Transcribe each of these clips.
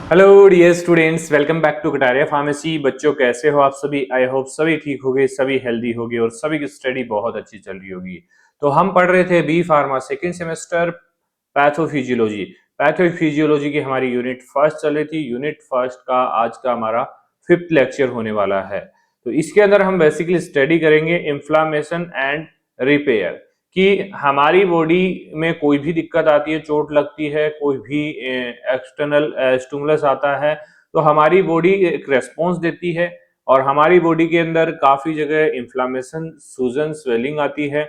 Hello dear students, welcome back to Kataria pharmacy. बच्चों कैसे हो आप सभी? आई होप सभी ठीक होगे, सभी हेल्दी होगे और सभी की स्टडी बहुत अच्छी चल रही होगी। तो हम पढ़ रहे थे B pharma second semester pathophysiology. Pathophysiology की हमारी यूनिट फर्स्ट चल रही थी। यूनिट फर्स्ट का आज का हमारा 5th लेक्चर होने वाला है। तो इसके अंदर हम बेसिकली स्टडी करेंगे इन्फ्लामेशन एंड रिपेयर कि हमारी बॉडी में कोई भी दिक्कत आती है, चोट लगती है, कोई भी एक्सटर्नल स्टिमुलस आता है तो हमारी बॉडी एक रेस्पॉन्स देती है और हमारी बॉडी के अंदर काफी जगह इन्फ्लामेशन, सूजन, स्वेलिंग आती है।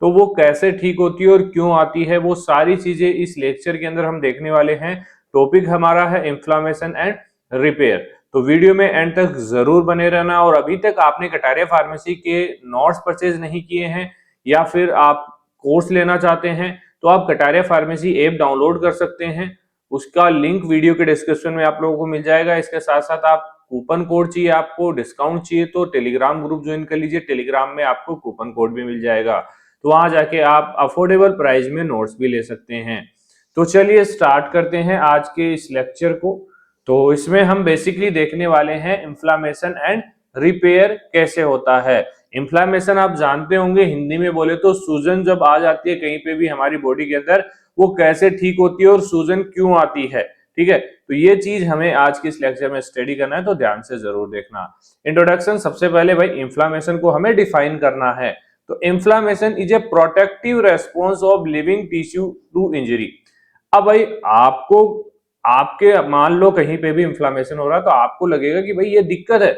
तो वो कैसे ठीक होती है और क्यों आती है, वो सारी चीजें इस लेक्चर के अंदर हम देखने वाले हैं। टॉपिक हमारा है इन्फ्लामेशन एंड रिपेयर। तो वीडियो में एंड तक जरूर बने रहना। और अभी तक आपने कटारिया फार्मेसी के नोट्स परचेज नहीं किए हैं या फिर आप कोर्स लेना चाहते हैं तो आप कटारिया फार्मेसी ऐप डाउनलोड कर सकते हैं। उसका लिंक वीडियो के डिस्क्रिप्शन में आप लोगों को मिल जाएगा। इसके साथ साथ आप कूपन कोड चाहिए, आपको डिस्काउंट चाहिए तो टेलीग्राम ग्रुप ज्वाइन कर लीजिए। टेलीग्राम में आपको कूपन कोड भी मिल जाएगा, तो वहां जाके आप अफोर्डेबल प्राइस में नोट्स भी ले सकते हैं। तो चलिए स्टार्ट करते हैं आज के इस लेक्चर को। तो इसमें हम बेसिकली देखने वाले हैं इन्फ्लामेशन एंड रिपेयर कैसे होता है। इन्फ्लामेशन आप जानते होंगे, हिंदी में बोले तो सूजन जब आ जाती है कहीं पे भी हमारी बॉडी के अंदर, वो कैसे ठीक होती है और सूजन क्यों आती है। ठीक है, तो ये चीज हमें आज के इस लेक्चर में स्टडी करना है, तो ध्यान से जरूर देखना। इंट्रोडक्शन, सबसे पहले भाई इन्फ्लामेशन को हमें डिफाइन करना है। तो inflammation is a protective response of living tissue to injury. अब भाई आपको, आपके मान लो कहीं पे भी इन्फ्लामेशन हो रहा है तो आपको लगेगा कि भाई ये दिक्कत है,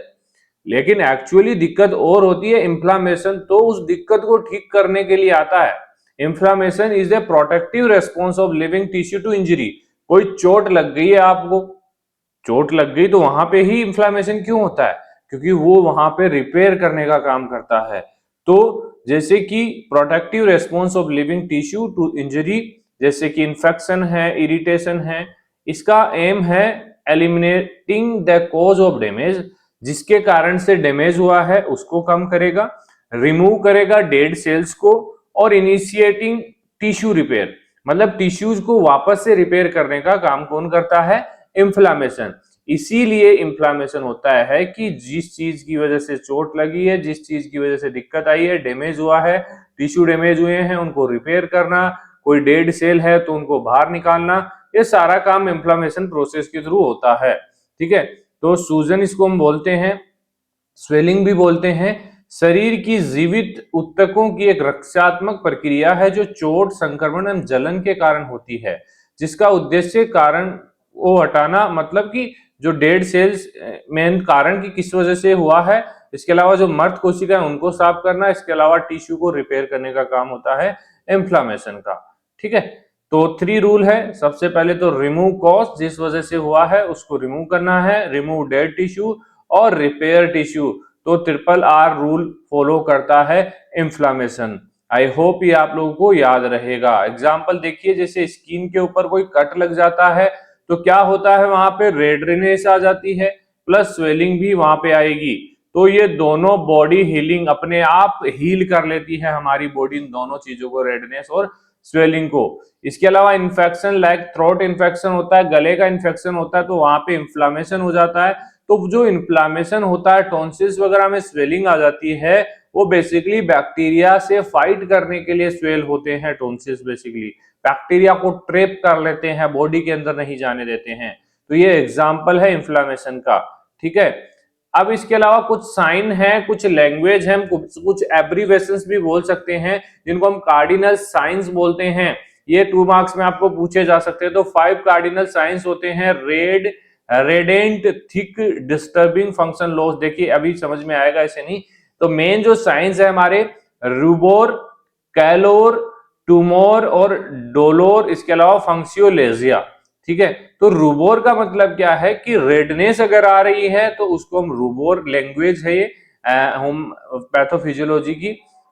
लेकिन एक्चुअली दिक्कत और होती है। इन्फ्लामेशन तो उस दिक्कत को ठीक करने के लिए आता है। Inflammation is a protective response of living tissue to injury. कोई चोट लग गई है आपको, चोट लग गई तो वहां पे ही इन्फ्लामेशन क्यों होता है? क्योंकि वो वहां पे रिपेयर करने का काम करता है। तो जैसे कि protective response of living tissue to injury, जैसे कि इन्फेक्शन है, इरिटेशन है, इसका एम है eliminating the cause of damage, जिसके कारण से डैमेज हुआ है उसको कम करेगा, रिमूव करेगा डेड सेल्स को, और इनिशिएटिंग टिश्यू रिपेयर, मतलब टिश्यूज को वापस से रिपेयर करने का काम कौन करता है? इन्फ्लामेशन। इसीलिए इन्फ्लामेशन होता है कि जिस चीज की वजह से चोट लगी है, जिस चीज की वजह से दिक्कत आई है, डैमेज हुआ है, टिश्यू डैमेज हुए हैं, उनको रिपेयर करना, कोई डेड सेल है तो उनको बाहर निकालना, ये सारा काम इन्फ्लामेशन प्रोसेस के थ्रू होता है। ठीक है, तो सूजन इसको हम बोलते हैं, स्वेलिंग भी बोलते हैं। शरीर की जीवित ऊतकों की एक रक्षात्मक प्रक्रिया है जो चोट, संक्रमण एवं जलन के कारण होती है, जिसका उद्देश्य कारण वो हटाना, मतलब कि जो डेड सेल्स मेन कारण की किस वजह से हुआ है, इसके अलावा जो मर्द कोशिका है उनको साफ करना, इसके अलावा टिश्यू को रिपेयर करने का काम होता है इन्फ्लामेशन का। ठीक है, तो 3 रूल है। सबसे पहले तो रिमूव कॉज, जिस वजह से हुआ है उसको रिमूव करना है, रिमूव डेड टिश्यू और रिपेयर टिश्यू। तो RRR रूल फॉलो करता है इन्फ्लामेशन। आई होप ये आप लोगों को याद रहेगा। एग्जाम्पल देखिए, जैसे स्किन के ऊपर कोई कट लग जाता है तो क्या होता है, वहां पे रेडनेस आ जाती है, प्लस स्वेलिंग भी वहां पे आएगी। तो ये दोनों बॉडी हीलिंग अपने आप हील कर लेती है हमारी बॉडी, इन दोनों चीजों को, रेडनेस और स्वेलिंग को। इसके अलावा इन्फेक्शन, लाइक थ्रोट इन्फेक्शन होता है, गले का इन्फेक्शन होता है, तो वहां पे इन्फ्लामेशन हो जाता है। तो जो इन्फ्लामेशन होता है, टॉन्सिल्स वगैरह में स्वेलिंग आ जाती है, वो बेसिकली बैक्टीरिया से फाइट करने के लिए स्वेल होते हैं। टॉन्सिल्स बेसिकली बैक्टीरिया को ट्रैप कर लेते हैं, बॉडी के अंदर नहीं जाने देते हैं। तो ये एग्जाम्पल है इन्फ्लामेशन का। ठीक है, अब इसके अलावा कुछ साइन है, कुछ लैंग्वेज है, कुछ एब्रीवेशंस भी बोल सकते हैं, जिनको हम कार्डिनल साइंस बोलते हैं। ये 2 मार्क्स में आपको पूछे जा सकते हैं। तो 5 कार्डिनल साइंस होते हैं। Radiant, thick, disturbing, function loss. देखिए अभी समझ में आएगा, ऐसे नहीं। तो मेन जो साइंस है हमारे, रूबोर, कैलोर, टूमोर और डोलोर, इसके अलावा फंक्सियोलेजिया। ठीक है, तो रूबोर का मतलब क्या है कि रेडनेस अगर आ रही है तो उसको हम, रूबोर लैंग्वेज है ये हम पैथोफिजियोलॉजी की,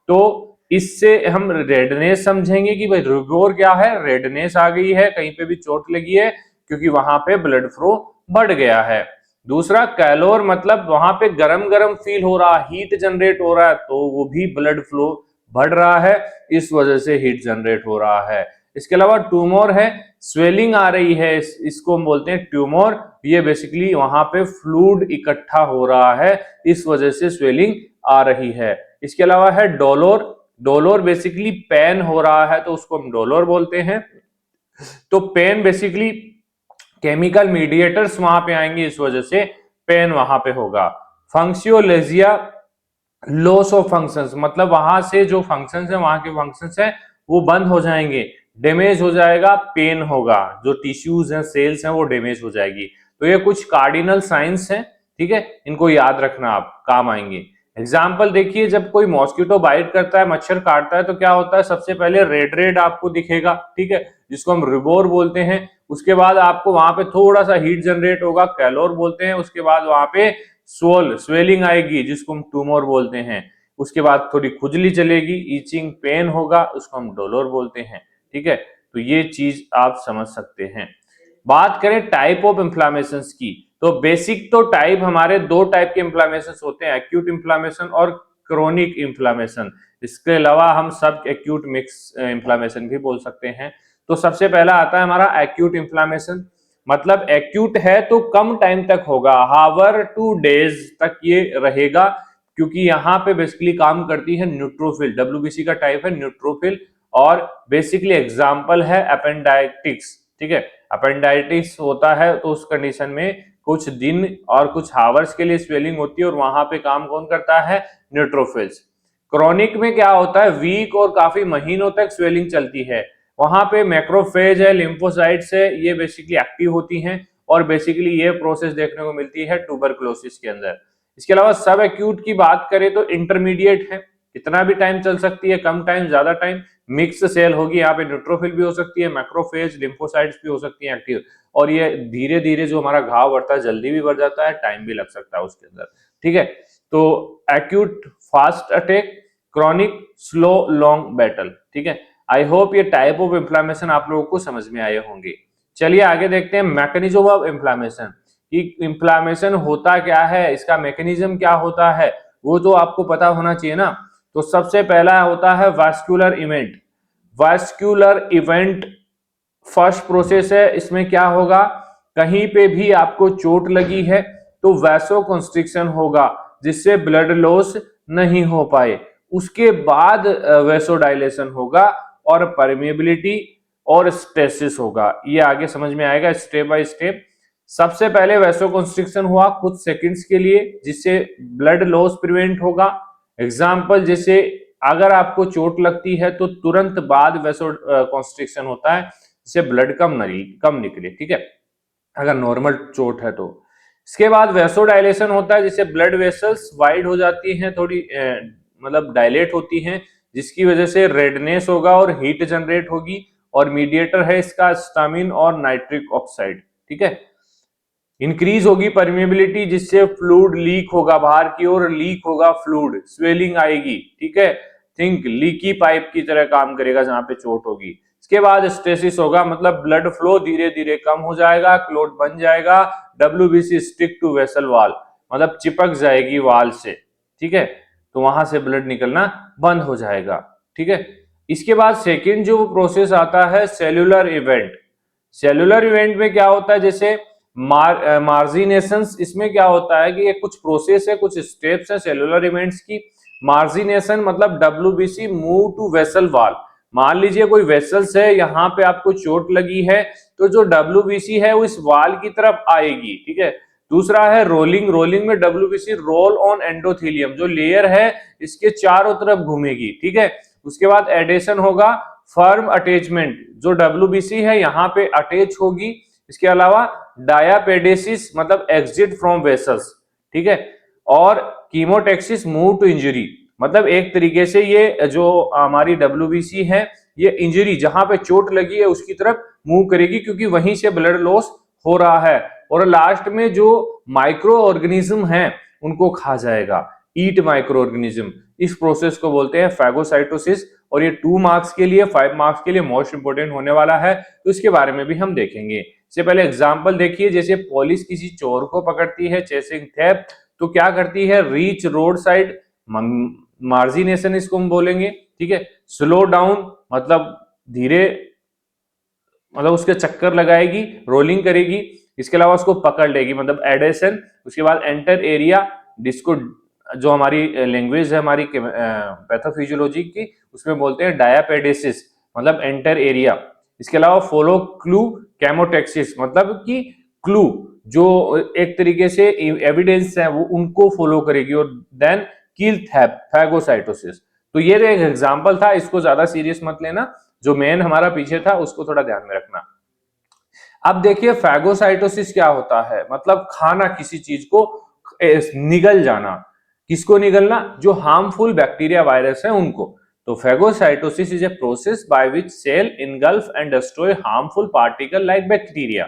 तो इससे हम रेडनेस समझेंगे कि भाई रूबोर क्या है, रेडनेस आ गई है, कहीं पे भी चोट लगी है क्योंकि वहां पे ब्लड फ्लो बढ़ गया है। दूसरा कैलोर, मतलब वहां पे गरम गरम फील हो रहा, हीट जनरेट हो रहा है, तो वो भी ब्लड फ्लो बढ़ रहा है, इस वजह से हीट जनरेट हो रहा है। इसके अलावा ट्यूमर है, स्वेलिंग आ रही है, इसको हम बोलते हैं ट्यूमर। ये बेसिकली वहां पे फ्लूइड इकट्ठा हो रहा है, इस वजह से स्वेलिंग आ रही है। इसके अलावा है डोलोर, डोलोर बेसिकली पेन हो रहा है तो उसको हम डोलोर बोलते हैं। तो पेन बेसिकली केमिकल मीडिएटर्स वहां पे आएंगे, इस वजह से पेन वहां पे होगा। फंक्सियोलेजिया, लॉस ऑफ फंक्शंस, मतलब वहां से जो फंक्शंस है, वहां के फंक्शंस है वो बंद हो जाएंगे, डैमेज हो जाएगा, पेन होगा, जो टिश्यूज हैं, सेल्स हैं, वो डैमेज हो जाएगी। तो ये कुछ कार्डिनल साइंस हैं, ठीक है, इनको याद रखना, आप काम आएंगे। एग्जाम्पल देखिए, जब कोई मॉस्किटो बाइट करता है, मच्छर काटता है, तो क्या होता है, सबसे पहले रेड रेड आपको दिखेगा, ठीक है, जिसको हम रिबोर बोलते हैं। उसके बाद आपको वहां पे थोड़ा सा हीट जनरेट होगा, कैलोर बोलते हैं। उसके बाद वहां पे स्वेलिंग आएगी, जिसको हम ट्यूमर बोलते हैं। उसके बाद थोड़ी खुजली चलेगी, ईचिंग, पेन होगा, उसको हम डोलोर बोलते हैं, ठीक है। तो ये चीज आप समझ सकते हैं। बात करें टाइप ऑफ इंफ्लामेशन की, तो बेसिक तो टाइप हमारे दो टाइप के इंफ्लामेशन होते हैं, एक्यूट इंफ्लामेशन और क्रोनिक इंफ्लामेशन। इसके अलावा हम सब एक्यूट मिक्स इंफ्लामेशन भी बोल सकते हैं। तो सबसे पहला आता है हमारा एक्यूट इंफ्लामेशन, मतलब एक्यूट है तो कम टाइम तक होगा, हावर 2 डेज तक ये रहेगा, क्योंकि यहाँ पे बेसिकली काम करती है न्यूट्रोफिल। डब्ल्यूबीसी का टाइप है न्यूट्रोफिल, और बेसिकली एग्जाम्पल है अपेंडाइटिक्स, ठीक है। अपेंडाइटिस होता है तो उस कंडीशन में कुछ दिन और कुछ हावर्स के लिए स्वेलिंग होती है, और वहां पे काम कौन करता है, न्यूट्रोफिल्स। क्रोनिक में क्या होता है, वीक और काफी महीनों तक स्वेलिंग चलती है, वहां पे मैक्रोफेज है, लिम्फोसाइट्स है, ये बेसिकली एक्टिव होती हैं, और बेसिकली ये प्रोसेस देखने को मिलती है ट्यूबरकुलोसिस के अंदर। इसके अलावा सब एक्यूट की बात करें तो इंटरमीडिएट है, कितना भी टाइम चल सकती है, कम टाइम, ज्यादा टाइम, मिक्स सेल होगी, यहाँ पे न्यूट्रोफिल भी हो सकती है, मैक्रोफेज, लिम्फोसाइट्स भी हो सकती हैं एक्टिव, और ये धीरे धीरे जो हमारा घाव बढ़ता है, जल्दी भी बढ़ जाता है, टाइम भी लग सकता है उसके अंदर, ठीक है। तो acute fast attack, chronic slow long battle, ठीक है। आई होप ये टाइप ऑफ इंफ्लामेशन आप लोगों को समझ में आए होंगे। चलिए आगे देखते हैं मैकेनिज्म ऑफ इंफ्लामेशन, कि इंफ्लामेशन होता क्या है, इसका मैकेनिज्म क्या होता है, वो तो आपको पता होना चाहिए ना। तो सबसे पहला होता है vascular event. Vascular event first process है, इसमें क्या होगा, कहीं पे भी आपको चोट लगी है तो वैसो कंस्ट्रिक्शन होगा, जिससे ब्लड लॉस नहीं हो पाए। उसके बाद वैसोडाइलेशन होगा, और परमेबिलिटी और स्टेसिस होगा। ये आगे समझ में आएगा स्टेप बाय स्टेप। सबसे पहले वैसो कंस्ट्रिक्शन हुआ कुछ सेकंड्स के लिए, जिससे ब्लड लॉस प्रिवेंट होगा। एग्जाम्पल, जैसे अगर आपको चोट लगती है तो तुरंत बाद वैसो कंस्ट्रिक्शन होता है, जिससे ब्लड कम निकले, ठीक है, अगर नॉर्मल चोट है तो। इसके बाद वैसोडाइलेशन होता है, जिससे ब्लड वेसल्स वाइड हो जाती हैं, थोड़ी मतलब डायलेट होती हैं, जिसकी वजह से रेडनेस होगा और हीट जनरेट होगी, और मीडिएटर है इसका स्टामिन और नाइट्रिक ऑक्साइड, ठीक है। इंक्रीज होगी परमेबिलिटी, जिससे फ्लूइड लीक होगा, बाहर की ओर लीक होगा फ्लूइड, स्वेलिंग आएगी, ठीक है। थिंक लीकी पाइप की तरह काम करेगा जहां पे चोट होगी। इसके बाद स्टेसिस होगा, मतलब ब्लड फ्लो धीरे धीरे कम हो जाएगा, क्लॉट बन जाएगा, WBC stick to vessel wall, मतलब चिपक जाएगी वाल से, ठीक है, तो वहां से ब्लड निकलना बंद हो जाएगा, ठीक है। इसके बाद सेकेंड जो प्रोसेस आता है सेल्यूलर इवेंट। सेल्यूलर इवेंट में क्या होता है, जैसे मार्जिनेशंस, इसमें क्या होता है कि ये कुछ प्रोसेस है, कुछ स्टेप्स है सेल्यूलर इवेंट्स की। मार्जिनेशन मतलब WBC move to vessel wall. मान लीजिए कोई वेसल्स है, यहाँ पे आपको चोट लगी है, तो जो डब्ल्यूबीसी है वो इस वॉल की तरफ आएगी, ठीक है। दूसरा है रोलिंग। रोलिंग में डब्ल्यूबीसी रोल ऑन एंडोथेलियम, जो लेयर है इसके चारों तरफ घूमेगी, ठीक है। उसके बाद एडेशन होगा, फर्म अटैचमेंट, जो डब्ल्यूबीसी है यहाँ पे अटैच होगी। इसके अलावा डायापेडेसिस मतलब एग्जिट फ्रॉम वेसल्स, ठीक है। और कीमोटेक्सिस मूव टू इंजरी, मतलब एक तरीके से ये जो हमारी डब्ल्यूबीसी है, ये इंजरी जहां पे चोट लगी है उसकी तरफ मूव करेगी, क्योंकि वहीं से ब्लड लॉस हो रहा है। और लास्ट में जो माइक्रो ऑर्गेनिज्म है उनको खा जाएगा, ईट माइक्रो ऑर्गेनिज्म। इस प्रोसेस को बोलते हैं फैगोसाइटोसिस, और ये 2 मार्क्स के लिए, 5 मार्क्स के लिए मोस्ट इंपोर्टेंट होने वाला है, तो इसके बारे में भी हम देखेंगे। इससे पहले एग्जाम्पल देखिए, जैसे पुलिस किसी चोर को पकड़ती है, चेसिंग थेफ्ट, तो क्या करती है, रीच रोड साइड, मार्जिनेशन इसको हम बोलेंगे, ठीक है। स्लो डाउन मतलब धीरे मतलब उसके चक्कर लगाएगी, रोलिंग करेगी, इसके अलावा उसको पकड़ लेगी, मतलब एडेशन। उसके बाद एंटर एरिया, जिसको जो हमारी लैंग्वेज है हमारी पैथोफिजियोलॉजी की, उसमें बोलते हैं डायापेडेसिस, मतलब एंटर एरिया। इसके अलावा फॉलो क्लू कैमोटेक्सिस, मतलब कि क्लू जो एक तरीके से एविडेंस है वो उनको फॉलो करेगी, और देन किल फैगोसाइटोसिस। तो ये एक एग्जांपल था, इसको ज्यादा सीरियस मत लेना, जो मेन हमारा पीछे था उसको थोड़ा ध्यान में रखना। अब देखिए फैगोसाइटोसिस क्या होता है, मतलब खाना किसी चीज को, निगल जाना। किसको निगलना? जो हार्मफुल बैक्टीरिया वायरस है उनको। तो phagocytosis is a process by which cell engulf and destroy harmful particle like bacteria.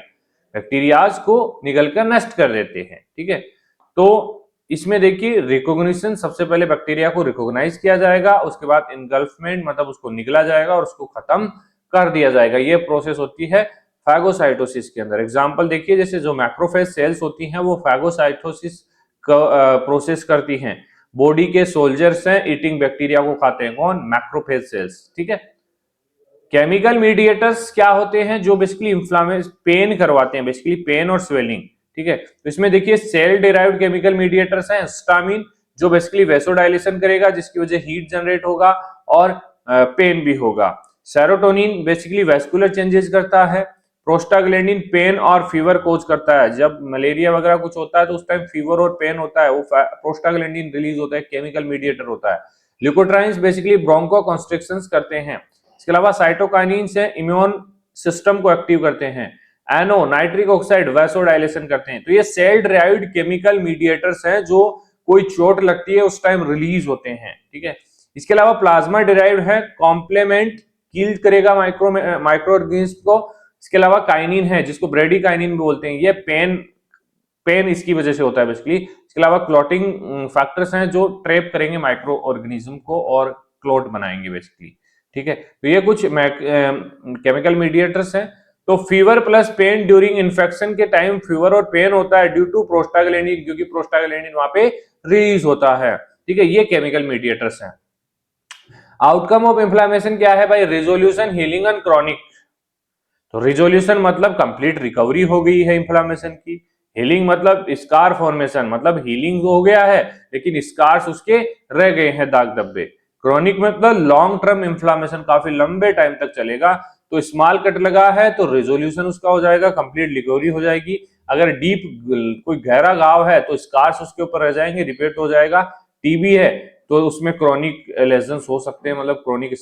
Bacterias को निगलकर नष्ट कर देते हैं, ठीक है। तो इसमें देखिए रिकॉग्निशन, सबसे पहले बैक्टीरिया को रिकॉग्नाइज किया जाएगा, उसके बाद इनगल्फमेंट मतलब उसको निगला जाएगा और उसको खत्म कर दिया जाएगा। ये प्रोसेस होती है फैगोसाइटोसिस के अंदर। एग्जांपल देखिए, जैसे जो मैक्रोफेज सेल्स होती हैं वो फैगोसाइटोसिस प्रोसेस करती हैं। बॉडी के सोल्जर्स हैं, ईटिंग बैक्टीरिया को खाते हैं, कौन? मैक्रोफेज सेल्स, ठीक है। केमिकल मीडिएटर्स क्या होते हैं? जो बेसिकली इंफ्लामेशन, पेन करवाते हैं, बेसिकली पेन और स्वेलिंग, ठीक है। तो इसमें देखिए सेल डिराइव्ड केमिकल मीडिएटर्स हैं, हिस्टामिन जो बेसिकली वेसोडाइलेशन करेगा, जिसकी वजह हीट जनरेट होगा और पेन भी होगा। सेरोटोनिन बेसिकली वेस्कुलर चेंजेस करता है। प्रोस्टाग्लैंडिन पेन और फीवर कोज करता है। जब मलेरिया वगैरह कुछ होता है तो उस टाइम फीवर और पेन होता है, वो प्रोस्टाग्लैंडिन रिलीज होता है, केमिकल मीडिएटर होता है। ल्यूकोट्राइन्स बेसिकली ब्रोंको कंस्ट्रिक्शंस करते हैं। इसके अलावा साइटोकाइनिन से इम्यून सिस्टम को एक्टिव करते हैं। एनो नाइट्रिक ऑक्साइड वैसोडाइलेशन करते हैं। तो ये सेल ड्राइव्ड केमिकल मीडिएटर्स हैं जो कोई चोट लगती है उस टाइम रिलीज होते हैं, ठीक है। इसके अलावा प्लाज्मा डिराइव्ड है, कॉम्प्लीमेंट किल करेगा माइक्रो ऑर्गेनिज्म को। इसके अलावा काइनिन है जिसको ब्रेडिकाइनिन बोलते हैं, ये पेन इसकी वजह से होता है बेसिकली। इसके अलावा क्लॉटिंग फैक्टर्स हैं जो ट्रैप करेंगे माइक्रो ऑर्गेनिज्म को और क्लॉट बनाएंगे बेसिकली, ठीक है। तो ये कुछ केमिकल मीडिएटर्स हैं। तो fever plus pen during infection के टाइम फीवर और पेन होता है ड्यू टू प्रोस्टाग्लैंडिन, क्योंकि प्रोस्टाग्लैंडिन वहां पे रिलीज होता है, ठीक है। ये केमिकल मीडिएटर्स हैं। आउटकम ऑफ इन्फ्लामेशन क्या है भाई? Resolution, healing and chronic. तो रिजोल्यूशन मतलब कंप्लीट रिकवरी हो गई है इन्फ्लामेशन की। हीलिंग मतलब स्कार फॉर्मेशन, मतलब हीलिंग हो गया है लेकिन स्कार्स उसके रह गए हैं, दाग धब्बे। क्रॉनिक मतलब लॉन्ग टर्म इन्फ्लामेशन, काफी लंबे टाइम तक चलेगा। तो स्मॉल कट लगा है तो रिजोल्यूशन उसका हो जाएगा, कंप्लीट रिकवरी हो जाएगी। अगर डीप कोई गहरा घाव है तो स्कार्स उसके ऊपर रह जाएंगे, रिपेट हो जाएगा। टीबी है तो उसमें क्रॉनिक लेजन्स हो सकते हैं, मतलब क्रॉनिक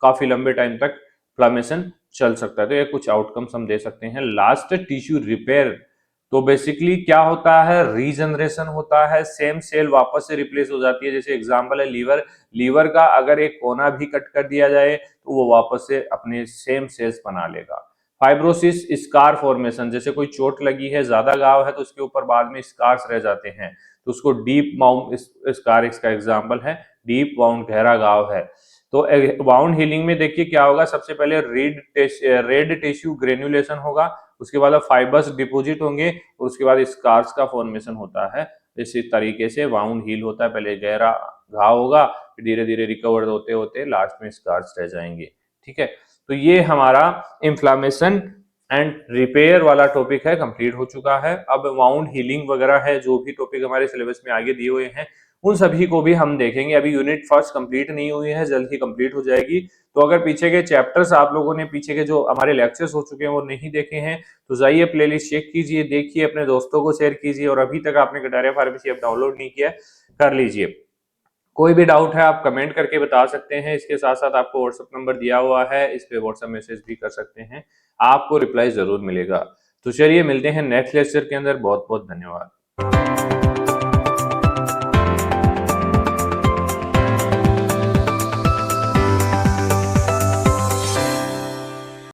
काफी लंबे टाइम तक इन्फ्लामेशन चल सकता है। तो ये कुछ आउटकम्स हम दे सकते हैं। लास्ट टिश्यू रिपेयर, तो बेसिकली क्या होता है? रीजनरेशन होता है, सेम सेल वापस से रिप्लेस हो जाती है। जैसे एग्जांपल है लीवर, लीवर का अगर एक कोना भी कट कर दिया जाए तो वो वापस से अपने सेम सेल्स बना लेगा। फाइब्रोसिस, स्कार फॉर्मेशन, जैसे कोई चोट लगी है, ज्यादा घाव है तो उसके ऊपर बाद में स्कार्स रह जाते हैं, तो उसको डीप माउंट स्कार इसका एग्जाम्पल है। डीप वाउंड, गहरा घाव है। तो वाउंड हीलिंग में देखिए क्या होगा, सबसे पहले रेड टिश्यू ग्रेन्युलेशन होगा, उसके बाद फाइबर्स डिपोजिट होंगे और उसके बाद स्कार्स का फॉर्मेशन होता है। इसी तरीके से वाउंड हील होता है, पहले गहरा घाव होगा, फिर धीरे धीरे रिकवर होते होते लास्ट में स्कार्स रह जाएंगे, ठीक है। तो ये हमारा इन्फ्लामेशन एंड रिपेयर वाला टॉपिक है, कंप्लीट हो चुका है। अब वाउंड हीलिंग वगैरह है, जो भी टॉपिक हमारे सिलेबस में आगे दिए हुए हैं उन सभी को भी हम देखेंगे। अभी यूनिट फर्स्ट कंप्लीट नहीं हुई है, जल्द ही कंप्लीट हो जाएगी। तो अगर पीछे के चैप्टर्स आप लोगों ने, पीछे के जो हमारे लेक्चर्स हो चुके हैं वो नहीं देखे हैं तो जाइए प्लेलिस्ट चेक कीजिए, देखिए, अपने दोस्तों को शेयर कीजिए, और अभी तक आपने कटारिया फार्मेसी ऐप डाउनलोड नहीं किया कर लीजिए। कोई भी डाउट है आप कमेंट करके बता सकते हैं। इसके साथ साथ आपको व्हाट्सएप नंबर दिया हुआ है, इस पे व्हाट्सएप मैसेज भी कर सकते हैं, आपको रिप्लाई जरूर मिलेगा। तो चलिए मिलते हैं नेक्स्ट लेक्चर के अंदर। बहुत बहुत धन्यवाद।